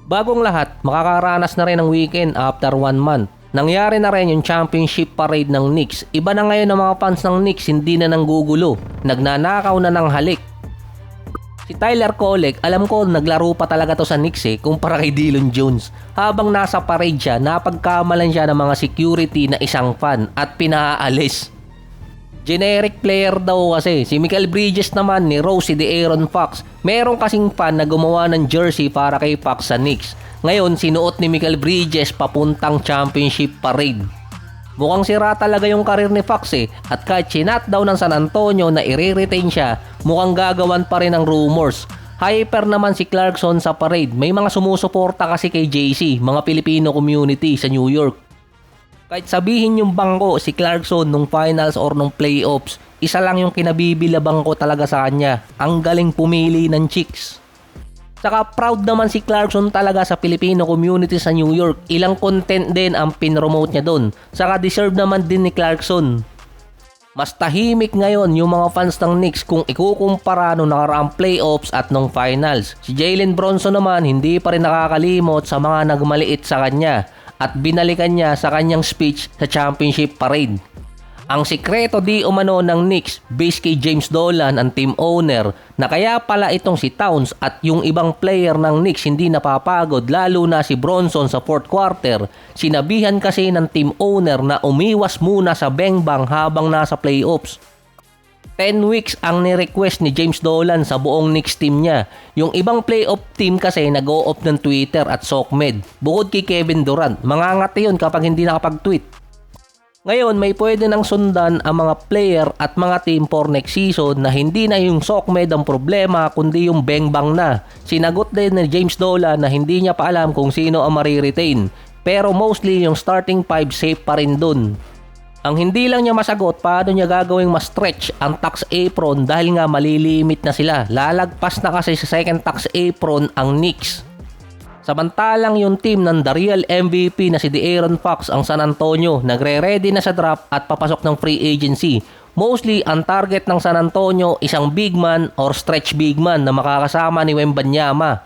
Bagong lahat, makakaranas na rin ng weekend after 1 month. Nangyari na rin yung championship parade ng Knicks. Iba na ngayon ang mga fans ng Knicks, hindi na nanggugulo. Nagnanakaw na ng halik. Si Tyler Kolek, alam ko naglaro pa talaga to sa Knicks kumpara kay Dillon Jones. Habang nasa parade siya, napagkamalan siya ng mga security na isang fan at pinaalis. Generic player daw kasi. Si Mikal Bridges naman ni Rose si De'Aaron Fox. Meron kasing fan na gumawa ng jersey para kay Fox sa Knicks. Ngayon, sinuot ni Mikal Bridges papuntang championship parade. Mukhang sira talaga yung karir ni Fox at kahit sinat daw ng San Antonio na i-retain siya, mukhang gagawan pa rin ang rumors. Hyper naman si Clarkson sa parade. May mga sumusuporta kasi kay JC, mga Filipino community sa New York. Kahit sabihin yung bangko si Clarkson nung finals or nung playoffs, isa lang yung kinabibilabang ko talaga sa kanya. Ang galing pumili ng chicks. Saka proud naman si Clarkson talaga sa Filipino community sa New York. Ilang content din ang pinromote niya doon. Saka deserve naman din ni Clarkson. Mas tahimik ngayon yung mga fans ng Knicks kung ikukumpara nung nakaraang playoffs at nung finals. Si Jalen Bronson naman hindi pa rin nakakalimot sa mga nagmaliit sa kanya at binalikan niya sa kanyang speech sa championship parade. Ang sikreto di umano ng Knicks based kay James Dolan ang team owner na kaya pala itong si Towns at yung ibang player ng Knicks hindi napapagod lalo na si Bronson sa fourth quarter. Sinabihan kasi ng team owner na umiwas muna sa bengbang habang nasa playoffs. 10 weeks ang ni-request ni James Dolan sa buong Knicks team niya. Yung ibang playoff team kasi nag-o-off ng Twitter at SOCMED. Bukod kay Kevin Durant, mangangati yun kapag hindi nakapag-tweet. Ngayon, may pwede nang sundan ang mga player at mga team for next season na hindi na yung SOCMED ang problema kundi yung bengbang na. Sinagot din ni James Dolan na hindi niya pa alam kung sino ang mariretain. Pero mostly yung starting 5 safe pa rin dun. Ang hindi lang niya masagot paano niya gagawing mas stretch ang tax apron dahil nga malilimit na sila. Lalagpas na kasi sa second tax apron ang Knicks. Samantalang yung team ng the real MVP na si De'Aaron Fox ang San Antonio nagre-ready na sa draft at papasok ng free agency. Mostly ang target ng San Antonio isang big man or stretch big man na makakasama ni Wembanyama.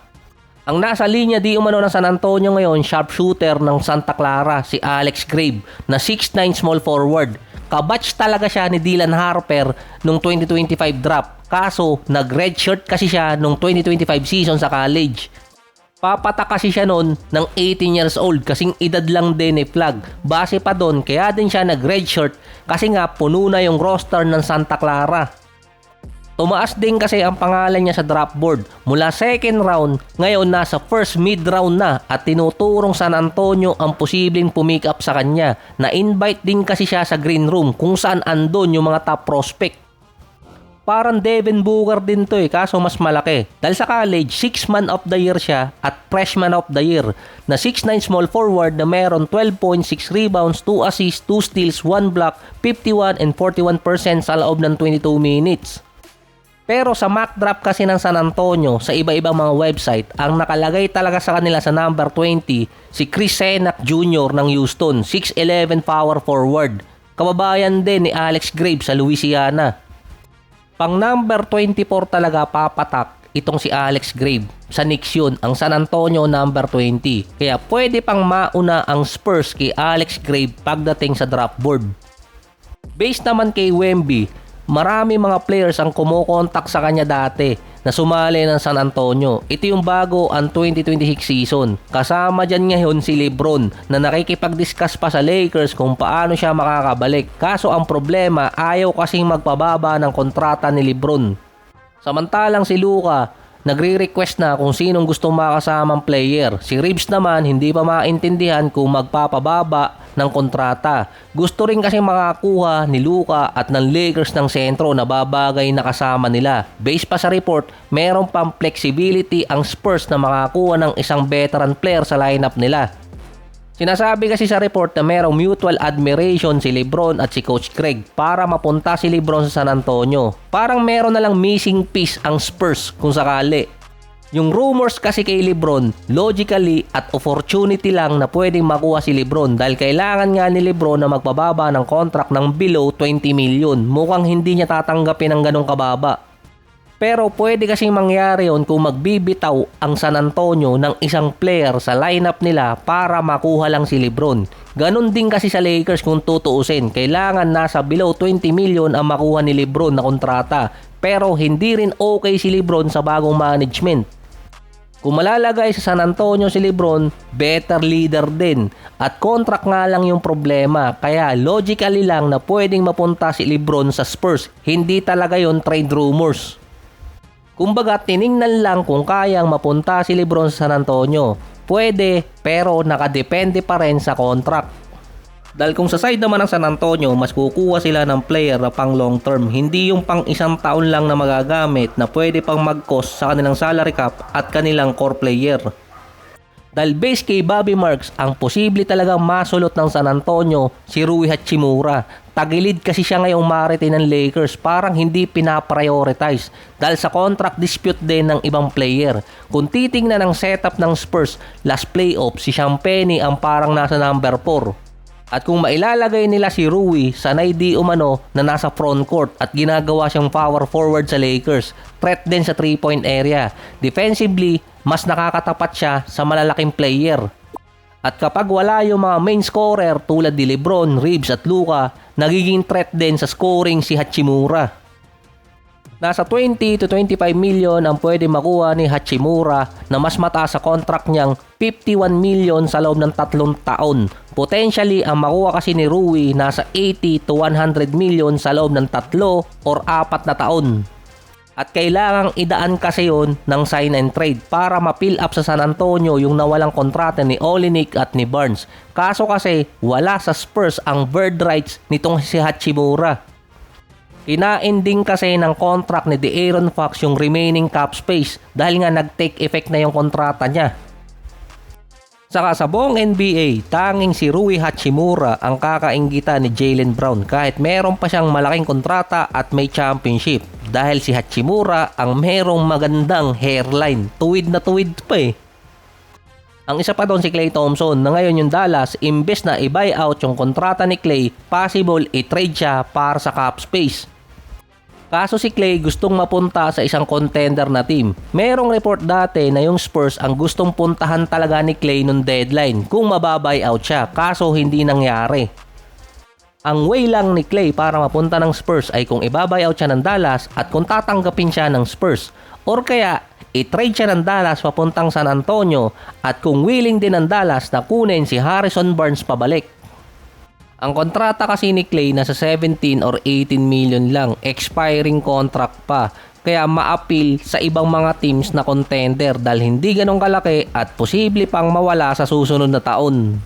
Ang nasa linya di umano ng San Antonio ngayon sharpshooter ng Santa Clara si Alex Graves na 6'9 small forward. Kabatch talaga siya ni Dylan Harper nung 2025 draft. Kaso nag-redshirt kasi siya nung 2025 season sa college. Papatak kasi siya noon ng 18 years old kasing edad lang din ni Flag. Base pa doon kaya din siya nag-redshirt kasi nga puno na yung roster ng Santa Clara. Tumaas din kasi ang pangalan niya sa draft board. Mula second round, ngayon nasa first mid-round na at tinuturong San Antonio ang posibleng pumick up sa kanya. Na-invite din kasi siya sa green room kung saan andon yung mga top prospect. Parang Devin Booker din to kaso mas malaki. Dahil sa college, 6 man of the year siya at freshman of the year na 6'9 small forward na meron 12.6 rebounds, 2 assists, 2 steals, 1 block, 51 and 41% sa loob ng 22 minutes. Pero sa mock draft kasi ng San Antonio sa iba-ibang mga website, ang nakalagay talaga sa kanila sa number 20 si Chris Senac Jr. ng Houston, 6'11 power forward. Kababayan din ni Alex Graves sa Louisiana. Pang number 24 talaga papatak itong si Alex Graves. Sa Knicks yun, ang San Antonio number 20. Kaya pwede pang mauna ang Spurs kay Alex Graves pagdating sa draft board. Based naman kay Wemby, marami mga players ang kumukontak sa kanya dati na sumali ng San Antonio. Ito yung bago ang 2026 season. Kasama dyan ngayon si LeBron na nakikipag-discuss pa sa Lakers kung paano siya makakabalik. Kaso ang problema, ayaw kasing magpababa ng kontrata ni LeBron. Samantalang si Luka, nagre-request na kung sinong gustong makasamang player. Si Reeves naman hindi pa maintindihan kung magpapababa ng kontrata. Gusto rin kasi makakuha ni Luka at ng Lakers ng sentro na babagay na kasama nila. Based pa sa report, meron pang flexibility ang Spurs na makakuha ng isang veteran player sa lineup nila. Sinasabi kasi sa report na merong mutual admiration si LeBron at si Coach Craig para mapunta si LeBron sa San Antonio. Parang meron na lang missing piece ang Spurs kung sakali. Yung rumors kasi kay LeBron, logically at opportunity lang na pwedeng makuha si LeBron dahil kailangan nga ni LeBron na magpababa ng contract ng below 20 million. Mukhang hindi niya tatanggapin ng ganong kababa. Pero pwede kasing mangyari yon kung magbibitaw ang San Antonio ng isang player sa lineup nila para makuha lang si LeBron. Ganon din kasi sa Lakers kung tutuusin. Kailangan nasa below 20 million ang makuha ni LeBron na kontrata. Pero hindi rin okay si LeBron sa bagong management. Kung malalagay sa San Antonio si LeBron, better leader din. At contract nga lang yung problema. Kaya logically lang na pwedeng mapunta si LeBron sa Spurs. Hindi talaga yon trade rumors. Kumbaga tiningnan lang kung kayang mapunta si LeBron sa San Antonio. Pwede, pero nakadepende pa rin sa contract. Dahil kung sa side naman ng San Antonio, mas kukuha sila ng player na pang long term. Hindi yung pang isang taon lang na magagamit na pwede pang mag-cost sa kanilang salary cap at kanilang core player. Dahil base kay Bobby Marks, ang posible talagang masulot ng San Antonio si Rui Hachimura. Tagilid kasi siya ngayong marete ng Lakers, parang hindi pinaprioritize dahil sa contract dispute din ng ibang player. Kung titingnan ng setup ng Spurs, last playoff si Champagnie ang parang nasa number 4. At kung mailalagay nila si Rui, sanay di umano na nasa front court at ginagawa siyang power forward sa Lakers, threat din sa 3-point area. Defensively, mas nakakatapat siya sa malalaking player. At kapag wala yung mga main scorer tulad ni LeBron, Reeves at Luka, nagiging threat din sa scoring si Hachimura. Nasa 20 to 25 million ang pwede makuha ni Hachimura na mas mataas sa contract niyang 51 million sa loob ng 3 taon. Potentially, ang makuha kasi ni Rui nasa 80 to 100 million sa loob ng 3 or 4 na taon. At kailangang idaan kasi yon ng sign and trade para ma-fill up sa San Antonio yung nawalang kontrata ni Olynyk at ni Barnes. Kaso kasi wala sa Spurs ang bird rights nitong si Hachimura. Kinain kasi ng contract ni De'Aaron Fox yung remaining cap space dahil nga nag-take effect na yung kontrata niya. Saka sa buong NBA, tanging si Rui Hachimura ang kakainggitan ni Jaylen Brown kahit meron pa siyang malaking kontrata at may championship. Dahil si Hachimura ang merong magandang hairline. Tuwid na tuwid pa eh. Ang isa pa doon si Klay Thompson na ngayon yung Dallas, imbes na i-buy out yung kontrata ni Klay, possible i-trade siya para sa cap space. Kaso si Klay gustong mapunta sa isang contender na team. Merong report dati na yung Spurs ang gustong puntahan talaga ni Klay nung deadline kung mababuy out siya, kaso hindi nangyari. Ang way lang ni Klay para mapunta ng Spurs ay kung i-buy out siya ng Dallas at kung tatanggapin siya ng Spurs. Or kaya i-trade siya ng Dallas papuntang San Antonio at kung willing din ng Dallas na kunin si Harrison Barnes pabalik. Ang kontrata kasi ni Klay nasa 17 or 18 million lang, expiring contract pa. Kaya ma-appeal sa ibang mga teams na contender dahil hindi ganong kalaki at posible pang mawala sa susunod na taon.